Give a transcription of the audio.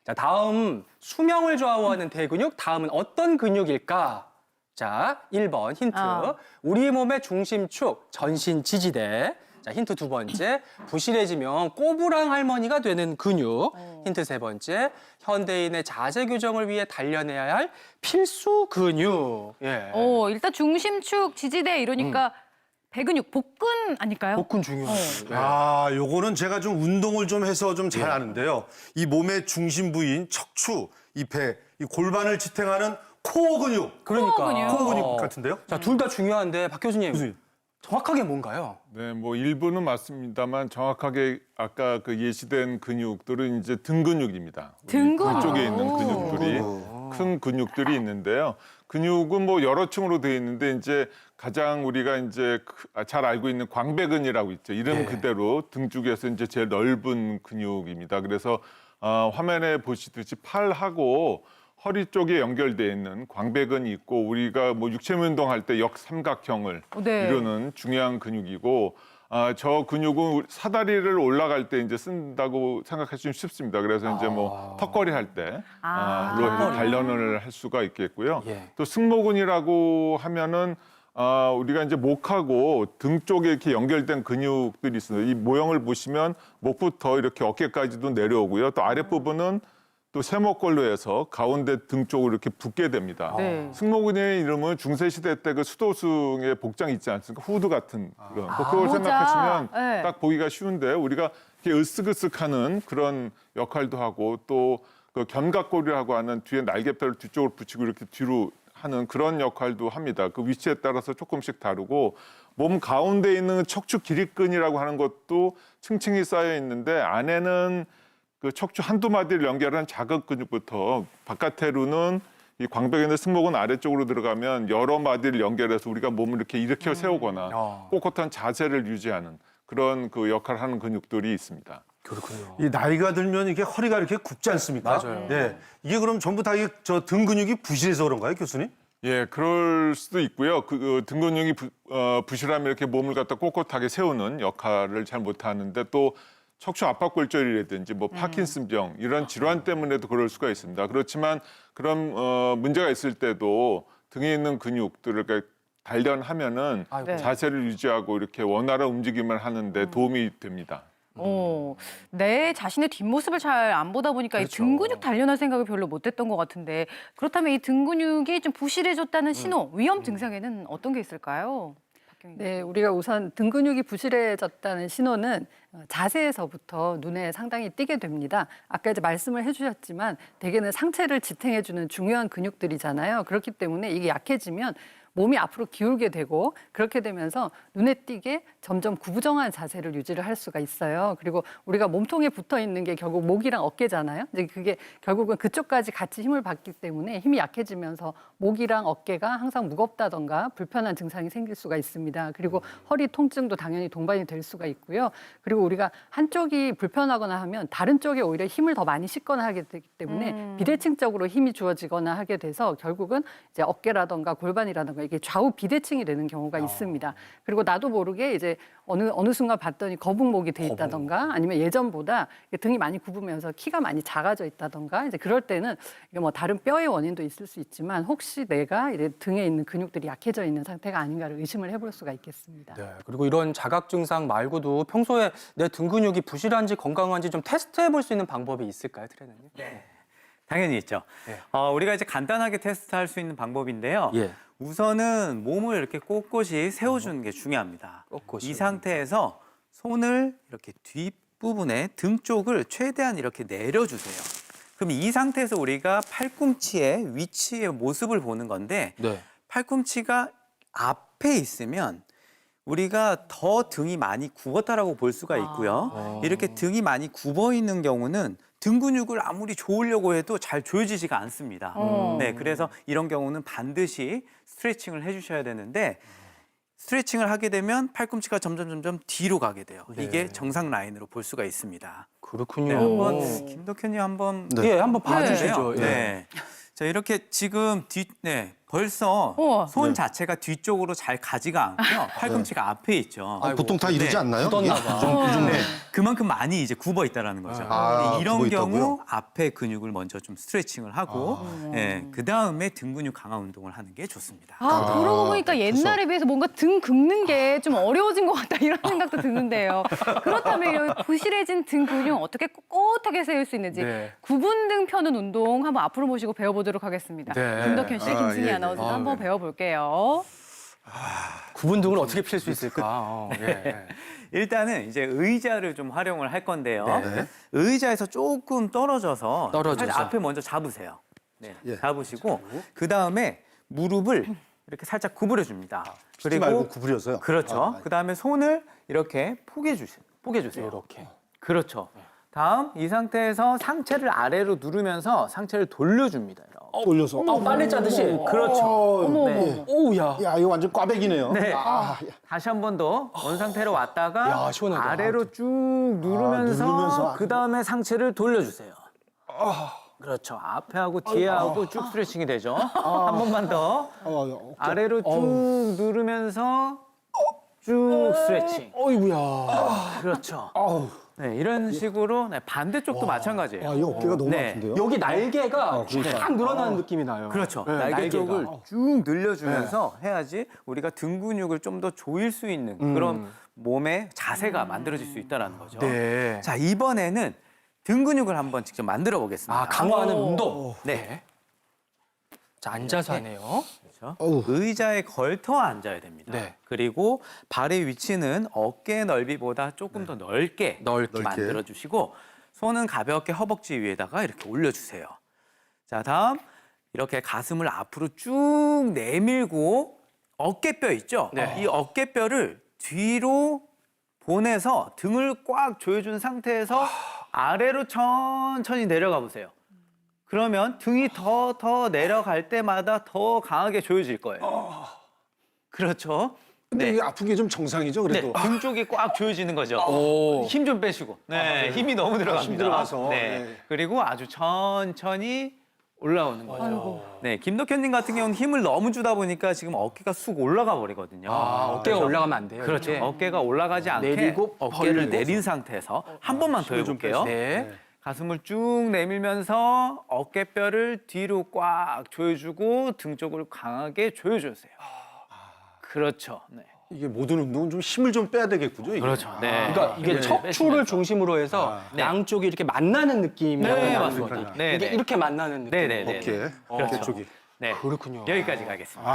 자, 다음 수명을 좌우하는 대근육, 다음은 어떤 근육일까? 자, 1번 힌트. 우리 몸의 중심축, 전신 지지대. 자, 힌트 두 번째. 부실해지면 꼬부랑 할머니가 되는 근육. 힌트 세 번째. 현대인의 자세 교정을 위해 단련해야 할 필수 근육. 예. 일단 중심축, 지지대 이러니까 배근육, 복근 아닐까요? 복근 중요하죠. 예. 아, 요거는 제가 좀 운동을 좀 해서 좀 잘 아는데요. 이 몸의 중심 부위인 척추, 이 배, 이 골반을 지탱하는 코어 근육. 그러니까. 코어 근육. 코어 근육 같은데요? 자, 둘 다 중요한데 박 교수님. 교수님. 정확하게 뭔가요? 네, 뭐 일부는 맞습니다만 정확하게 아까 그 예시된 근육들은 이제 등 근육입니다. 우리 등 근육. 쪽에 있는 근육들이 큰 근육들이 있는데요. 근육은 뭐 여러 층으로 되어 있는데 이제 가장 우리가 이제 잘 알고 있는 광배근이라고 있죠. 이름 그대로 등 쪽에서 이제 제일 넓은 근육입니다. 그래서 화면에 보시듯이 팔하고 허리 쪽에 연결되어 있는 광배근이 있고 우리가 뭐 육체 운동할 때 역삼각형을 네. 이루는 중요한 근육이고 저 근육은 사다리를 올라갈 때 이제 쓴다고 생각하시면 쉽습니다. 그래서 이제 뭐 턱걸이 할 때 단련을 할 수가 있겠고요. 예. 또 승모근이라고 하면은 우리가 이제 목하고 등 쪽에 이렇게 연결된 근육들이 있어요. 이 모형을 보시면 목부터 이렇게 어깨까지도 내려오고요. 또 아랫부분은 또 세모꼴로 해서 가운데 등 쪽으로 이렇게 붙게 됩니다. 네. 승모근의 이름은 중세시대 때 그 수도승의 복장 있지 않습니까? 후드 같은 그런. 그걸 모자. 생각하시면 네. 딱 보기가 쉬운데 우리가 이렇게 으쓱으쓱하는 그런 역할도 하고 또 그 견갑골이라고 하는 뒤에 날개뼈를 뒤쪽으로 붙이고 이렇게 뒤로 하는 그런 역할도 합니다. 그 위치에 따라서 조금씩 다르고 몸 가운데 있는 척추 기립근이라고 하는 것도 층층이 쌓여 있는데 안에는 그 척추 한두 마디를 연결한 작은 근육부터 바깥으로는 이 광배근의 승모근 아래쪽으로 들어가면 여러 마디를 연결해서 우리가 몸을 이렇게 일으켜 세우거나 꼿꼿한 자세를 유지하는 그런 그 역할을 하는 근육들이 있습니다. 그렇군요. 이 나이가 들면 이게 허리가 이렇게 굽지 않습니까? 맞아요. 네. 이게 그럼 전부 다 저 등 근육이 부실해서 그런가요, 교수님? 예, 그럴 수도 있고요. 등 근육이 부실하면 이렇게 몸을 갖다 꼿꼿하게 세우는 역할을 잘 못하는데 또 척추 압박골절이라든지 뭐 파킨슨병 이런 질환 때문에도 그럴 수가 있습니다. 그렇지만 그런 문제가 있을 때도 등에 있는 근육들을 단련하면은 네. 자세를 유지하고 이렇게 원활한 움직임을 하는데 도움이 됩니다. 내 자신의 뒷모습을 잘 안 보다 보니까 이 등 근육 단련할 생각을 별로 못했던 것 같은데 그렇다면 이 등 근육이 좀 부실해졌다는 신호, 위험 증상에는 어떤 게 있을까요? 네, 우리가 우선 등 근육이 부실해졌다는 신호는 자세에서부터 눈에 상당히 띄게 됩니다. 아까 이제 말씀을 해주셨지만 대개는 상체를 지탱해주는 중요한 근육들이잖아요. 그렇기 때문에 이게 약해지면 몸이 앞으로 기울게 되고 그렇게 되면서 눈에 띄게 점점 구부정한 자세를 유지를 할 수가 있어요. 그리고 우리가 몸통에 붙어 있는 게 결국 목이랑 어깨잖아요. 이제 그게 결국은 그쪽까지 같이 힘을 받기 때문에 힘이 약해지면서 목이랑 어깨가 항상 무겁다던가 불편한 증상이 생길 수가 있습니다. 그리고 허리 통증도 당연히 동반이 될 수가 있고요. 그리고 우리가 한쪽이 불편하거나 하면 다른 쪽에 오히려 힘을 더 많이 싣거나 하게 되기 때문에 비대칭적으로 힘이 주어지거나 하게 돼서 결국은 이제 어깨라던가 골반이라던가 이게 좌우 비대칭이 되는 경우가 있습니다. 그리고 나도 모르게 이제 어느 순간 봤더니 거북목이 돼 있다던가 아니면 예전보다 등이 많이 굽으면서 키가 많이 작아져 있다던가 이제 그럴 때는 이게 뭐 다른 뼈의 원인도 있을 수 있지만 혹시 내가 이제 등에 있는 근육들이 약해져 있는 상태가 아닌가를 의심을 해볼 수가 있겠습니다. 네, 그리고 이런 자각 증상 말고도 평소에 내 등 근육이 부실한지 건강한지 좀 테스트해 볼 수 있는 방법이 있을까요, 트레이너님? 네, 당연히 있죠. 네. 우리가 이제 간단하게 테스트할 수 있는 방법인데요. 예. 우선은 몸을 이렇게 꼿꼿이 세워주는 게 중요합니다. 꼿꼿이. 이 상태에서 손을 이렇게 뒷부분에 등 쪽을 최대한 이렇게 내려주세요. 그럼 이 상태에서 우리가 팔꿈치의 위치의 모습을 보는 건데 네. 팔꿈치가 앞에 있으면 우리가 더 등이 많이 굽었다라고 볼 수가 있고요. 이렇게 등이 많이 굽어 있는 경우는 등 근육을 아무리 조으려고 해도 잘 조여지지가 않습니다. 네, 그래서 이런 경우는 반드시 스트레칭을 해주셔야 되는데 스트레칭을 하게 되면 팔꿈치가 점점 뒤로 가게 돼요. 이게 정상 라인으로 볼 수가 있습니다. 그렇군요. 네, 한번 김덕현님 한번 예, 한번 봐주시죠. 네. 자, 이렇게 지금 벌써 우와. 손 자체가 뒤쪽으로 잘 가지가 않고요. 팔꿈치가 앞에 있죠. 보통 다 이러지 네. 않나요? 굳었나 봐. 네, 그만큼 많이 이제 굽어 있다라는 거죠. 아, 이런 굽어 경우 있다고요? 앞에 근육을 먼저 좀 스트레칭을 하고, 그 다음에 등 근육 강화 운동을 하는 게 좋습니다. 아, 그러고 보니까 옛날에 비해서 뭔가 등 긁는 게 좀 어려워진 것 같다 이런 생각도 드는데요. 그렇다면 이런 부실해진 등 근육 어떻게 꼿꼿하게 세울 수 있는지 네. 구분 등 펴는 운동 한번 앞으로 모시고 배워보도록 하겠습니다. 네. 김덕현 씨, 김승희 예, 예. 아나운서 한번 배워볼게요. 구분 등을 어떻게 필 수 있을까? 예. 일단은 이제 의자를 좀 활용을 할 건데요. 네. 의자에서 조금 떨어져서 떨어져서. 살짝 앞에 먼저 잡으세요. 네, 예. 잡으시고 그 다음에 무릎을 이렇게 살짝 구부려 줍니다. 펴지 말고 구부려서요. 그렇죠. 그 다음에 손을 이렇게 포개 주세요. 이렇게. 그렇죠. 다음 이 상태에서 상체를 아래로 누르면서 상체를 돌려줍니다. 이렇게. 올려서. 빨래 짜듯이. 그렇죠. 어머, 네. 어머. 오우야. 야, 이거 완전 꽈배기네요. 네. 다시 한 번 더 원 상태로 왔다가 야, 시원하다. 아래로 쭉 누르면서, 누르면서. 그 다음에 상체를 돌려주세요. 그렇죠. 앞에 하고 뒤에 하고 쭉 스트레칭이 되죠. 한 번만 더 아래로 쭉 누르면서 쭉 스트레칭. 어이구야. 그렇죠. 네, 이런 식으로 네, 반대쪽도 마찬가지예요. 이 어깨가 너무 네. 아픈데요? 여기 날개가 쫙 늘어나는 느낌이 나요. 그렇죠. 네, 날개 날개가. 쪽을 쭉 늘려주면서 해야지 우리가 등 근육을 좀 더 조일 수 있는 그런 몸의 자세가 만들어질 수 있다는 거죠. 네. 자, 이번에는 등 근육을 한번 직접 만들어 보겠습니다. 아, 강화하는 오. 운동. 네. 자, 앉아서 하네요. 그렇죠? 의자에 걸터 앉아야 됩니다. 네. 그리고 발의 위치는 어깨 넓이보다 조금 더 넓게, 넓게. 만들어 주시고 손은 가볍게 허벅지 위에다가 이렇게 올려주세요. 자, 다음 이렇게 가슴을 앞으로 쭉 내밀고 어깨뼈 있죠? 네. 이 어깨뼈를 뒤로 보내서 등을 꽉 조여준 상태에서 아래로 천천히 내려가 보세요. 그러면 등이 더 내려갈 때마다 더 강하게 조여질 거예요. 그렇죠. 근데 네. 이게 아픈 게 좀 정상이죠, 네, 그래도. 등 쪽이 꽉 조여지는 거죠. 오. 힘 좀 빼시고. 네, 힘이 너무 들어갑니다. 힘 들어가서. 네. 네. 그리고 아주 천천히 올라오는 거죠. 네, 김덕현님 같은 경우는 힘을 너무 주다 보니까 지금 어깨가 쑥 올라가 버리거든요. 아, 어깨가 그래서 올라가면 안 돼요. 그렇죠. 이렇게. 어깨가 올라가지 않게 내리고 어깨를 벌리고. 내린 상태에서 한 번만 더 해볼게요. 네. 가슴을 쭉 내밀면서 어깨뼈를 뒤로 꽉 조여주고 등 쪽을 강하게 조여주세요. 그렇죠. 네. 이게 모든 운동은 좀 힘을 좀 빼야 되겠군요, 이게. 그렇죠. 네. 그러니까 이게 네, 척추를 빼시면서. 중심으로 해서 네. 양쪽이 이렇게 만나는 느낌이 네, 나는 맞습니다. 거죠. 네, 이게 네. 이렇게 만나는 느낌. 네, 네, 네. 어깨, 그렇죠. 어깨 쪽이. 네. 그렇군요. 여기까지 가겠습니다.